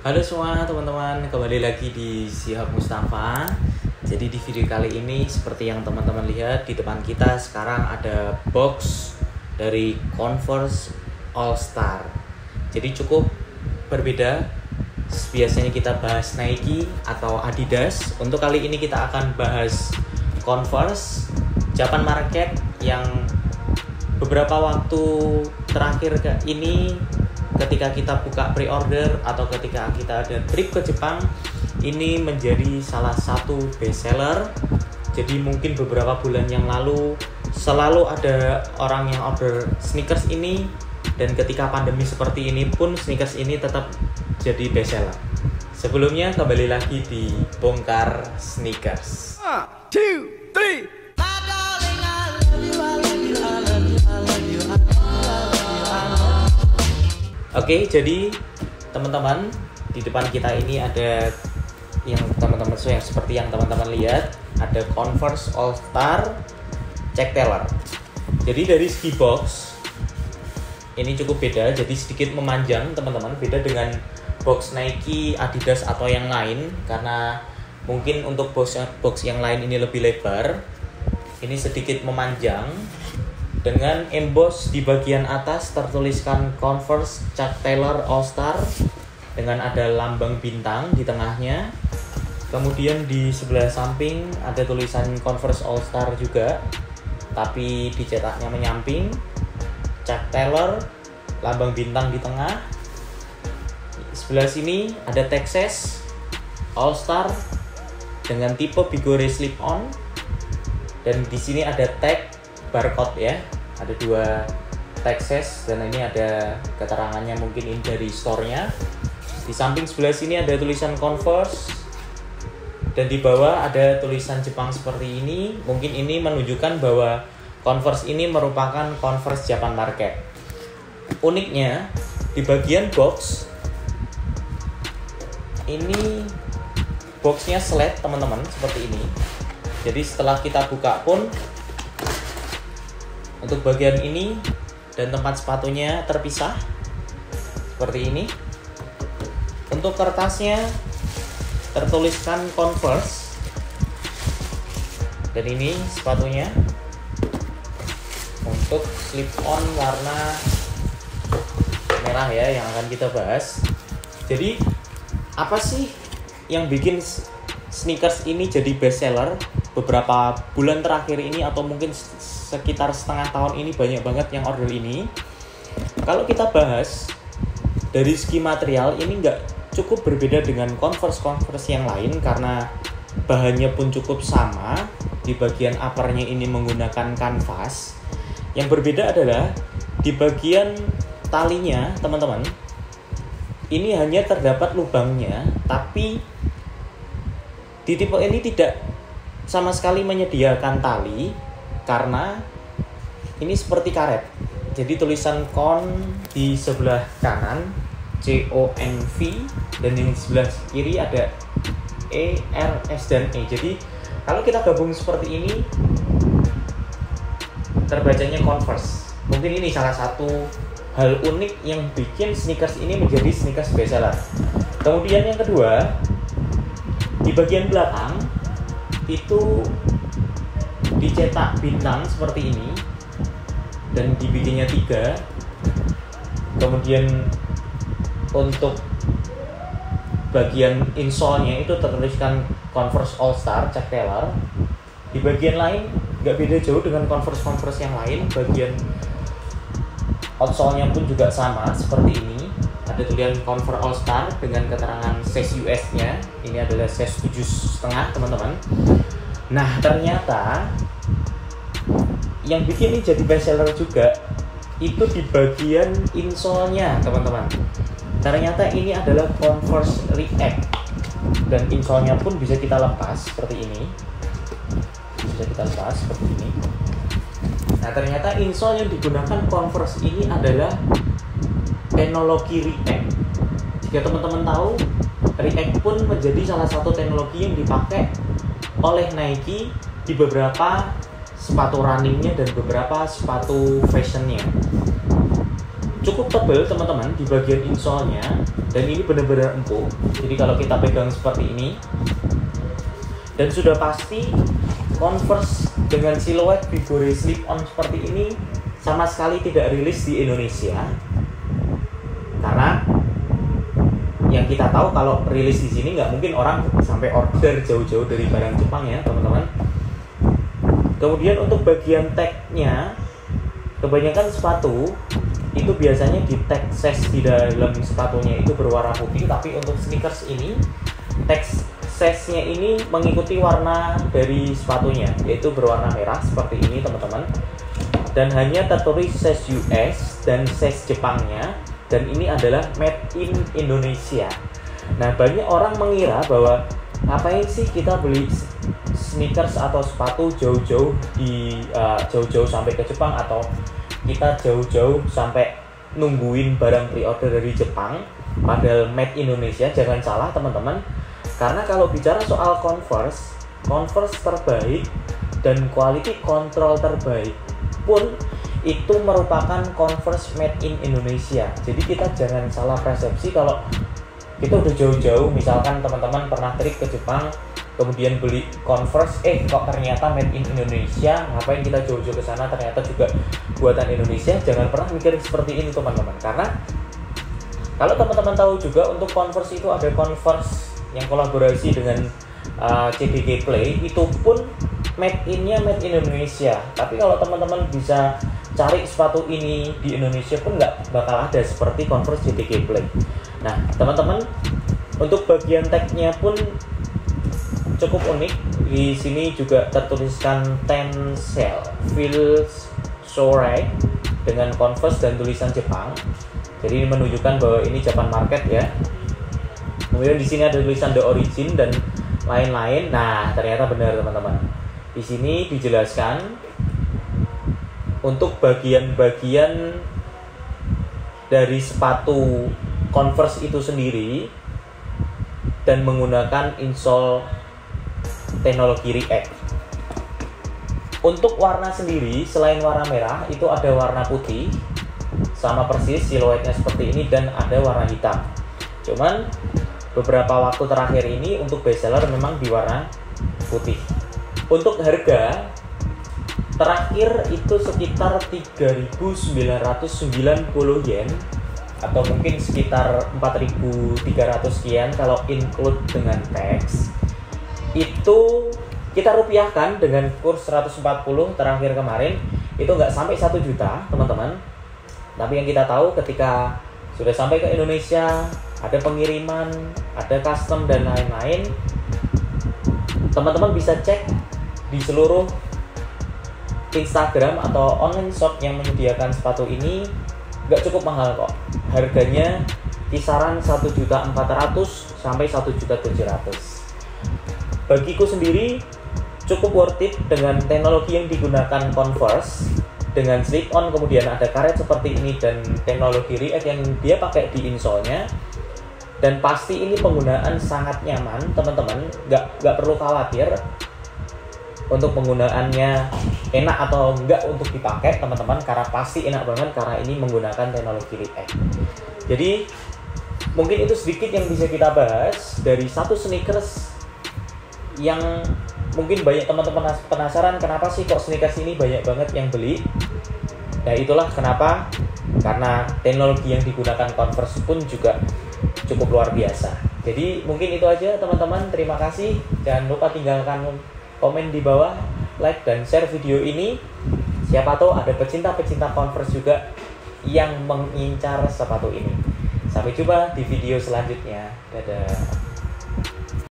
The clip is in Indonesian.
Halo semua teman-teman, kembali lagi di Syihab Mustafa. Jadi di video kali ini seperti yang teman-teman lihat di depan kita sekarang ada box dari Converse All Star. Jadi cukup berbeda. Biasanya kita bahas Nike atau Adidas. Untuk kali ini kita akan bahas Converse Japan Market yang beberapa waktu terakhir ini ketika kita buka pre-order atau ketika kita ada trip ke Jepang, ini menjadi salah satu best seller. Jadi mungkin beberapa bulan yang lalu selalu ada orang yang order sneakers ini, dan ketika pandemi seperti ini pun sneakers ini tetap jadi best seller. Sebelumnya kembali lagi di Bongkar Sneakers. 1, 2, 3. Oke, jadi teman-teman di depan kita ini ada yang teman-teman seperti yang teman-teman lihat, ada Converse All Star Chuck Taylor. Jadi dari segi box ini cukup beda, jadi sedikit memanjang teman-teman, beda dengan box Nike, Adidas atau yang lain, karena mungkin untuk box yang lain ini lebih lebar, ini sedikit memanjang. Dengan emboss di bagian atas tertuliskan Converse Chuck Taylor All Star dengan ada lambang bintang di tengahnya. Kemudian di sebelah samping ada tulisan Converse All Star juga, tapi dicetaknya menyamping. Chuck Taylor, lambang bintang di tengah. Sebelah sini ada Texas All Star dengan tipe Bigore slip-on, dan di sini ada tag barcode ya. Ada 2 Texas dan ini ada keterangannya mungkin ini dari store-nya. Di samping sebelah sini ada tulisan Converse dan di bawah ada tulisan Jepang seperti ini. Mungkin ini menunjukkan bahwa Converse ini merupakan Converse Japan Market. Uniknya di bagian box ini boxnya flat teman-teman, seperti ini. Jadi setelah kita buka pun untuk bagian ini dan tempat sepatunya terpisah seperti ini. Untuk kertasnya tertuliskan Converse, dan ini sepatunya untuk slip-on warna merah ya yang akan kita bahas. Jadi apa sih yang bikin sneakers ini jadi best seller beberapa bulan terakhir ini, atau mungkin sekitar setengah tahun ini banyak banget yang order ini? Kalau kita bahas dari segi material, ini nggak cukup berbeda dengan Converse yang lain karena bahannya pun cukup sama. Di bagian uppernya ini menggunakan kanvas. Yang berbeda adalah di bagian talinya teman-teman, ini hanya terdapat lubangnya, tapi di tipe ini tidak sama sekali menyediakan tali karena ini seperti karet. Jadi tulisan Con di sebelah kanan CONV, dan yang di sebelah kiri ada E, R, S, dan E. Jadi kalau kita gabung seperti ini terbacanya Converse. Mungkin ini salah satu hal unik yang bikin sneakers ini menjadi sneakers bestseller. Kemudian yang kedua, di bagian belakang itu dicetak bintang seperti ini dan dibikinnya 3. Kemudian untuk bagian insole-nya itu tertuliskan Converse All Star Chuck Taylor. Di bagian lain nggak beda jauh dengan Converse yang lain. Bagian outsole-nya pun juga sama seperti ini. Ada tulisan Converse All Star dengan keterangan size US-nya. Ini adalah size 7,5 teman-teman. Nah, ternyata yang bikin ini jadi best seller juga itu di bagian insole-nya teman-teman. Ternyata ini adalah Converse React, dan insole-nya pun bisa kita lepas seperti ini. Bisa kita lepas seperti ini. Nah, ternyata insole yang digunakan Converse ini adalah teknologi React. Jika teman-teman tahu, React pun menjadi salah satu teknologi yang dipakai oleh Nike di beberapa sepatu runningnya dan beberapa sepatu fashionnya. Cukup tebal teman-teman di bagian insole-nya, dan ini benar-benar empuk. Jadi kalau kita pegang seperti ini, dan sudah pasti Converse dengan siluet Bigore slip-on seperti ini sama sekali tidak rilis di Indonesia, karena yang kita tahu kalau rilis di sini nggak mungkin orang sampai order jauh-jauh dari barang Jepang ya teman-teman. Kemudian untuk bagian tagnya, kebanyakan sepatu itu biasanya di tag size di dalam sepatunya itu berwarna putih, tapi untuk sneakers ini tag size-nya ini mengikuti warna dari sepatunya, yaitu berwarna merah seperti ini teman-teman, dan hanya tertulis size US dan size Jepangnya, dan ini adalah made in Indonesia. Nah, banyak orang mengira bahwa ngapain sih kita beli sneakers atau sepatu jauh-jauh jauh-jauh sampai ke Jepang, atau kita jauh-jauh sampai nungguin barang pre-order dari Jepang padahal made Indonesia. Jangan salah teman-teman, karena kalau bicara soal Converse terbaik dan quality control terbaik pun itu merupakan Converse made in Indonesia. Jadi kita jangan salah persepsi kalau kita udah jauh-jauh, misalkan teman-teman pernah trip ke Jepang kemudian beli Converse, kok ternyata made in Indonesia, ngapain kita jauh-jauh ke sana ternyata juga buatan Indonesia. Jangan pernah mikir seperti ini teman-teman, karena kalau teman-teman tahu juga untuk Converse itu ada Converse yang kolaborasi dengan CDK Play, itu pun made in-nya made in Indonesia. Tapi kalau teman-teman bisa cari sepatu ini di Indonesia pun nggak bakal ada seperti Converse CDK Play. Nah teman-teman, untuk bagian tag-nya pun cukup unik. Di sini juga tertuliskan Tencel Feels So Right dengan Converse dan tulisan Jepang. Jadi ini menunjukkan bahwa ini Japan market ya. Kemudian di sini ada tulisan The Origin dan lain-lain. Nah, ternyata benar teman-teman. Di sini dijelaskan untuk bagian-bagian dari sepatu Converse itu sendiri dan menggunakan insole teknologi React. Untuk warna sendiri, selain warna merah, itu ada warna putih sama persis siluetnya seperti ini, dan ada warna hitam. Cuman beberapa waktu terakhir ini untuk bestseller memang di warna putih. Untuk harga terakhir itu sekitar 3.990 yen atau mungkin sekitar 4.300 sekian kalau include dengan tax. Itu kita rupiahkan dengan kurs 140 terakhir kemarin, itu nggak sampai 1 juta teman-teman. Tapi yang kita tahu ketika sudah sampai ke Indonesia, ada pengiriman, ada custom dan lain-lain, teman-teman bisa cek di seluruh Instagram atau online shop yang menyediakan sepatu ini. Nggak cukup mahal kok, harganya kisaran 1.400.000 sampai 1.700.000. Bagiku sendiri cukup worth it dengan teknologi yang digunakan Converse dengan slip-on, kemudian ada karet seperti ini dan teknologi React yang dia pakai di insole-nya. Dan pasti ini penggunaan sangat nyaman teman-teman, nggak perlu khawatir untuk penggunaannya enak atau enggak untuk dipakai teman-teman, karena pasti enak banget karena ini menggunakan teknologi React. Jadi mungkin itu sedikit yang bisa kita bahas dari satu sneakers yang mungkin banyak teman-teman penasaran kenapa sih kok sneakers ini banyak banget yang beli. Nah itulah kenapa, karena teknologi yang digunakan Converse pun juga cukup luar biasa. Jadi mungkin itu aja teman-teman, terima kasih. Jangan lupa tinggalkan komen di bawah, like dan share video ini. Siapa tahu ada pecinta-pecinta Converse juga yang mengincar sepatu ini. Sampai jumpa di video selanjutnya. Dadah.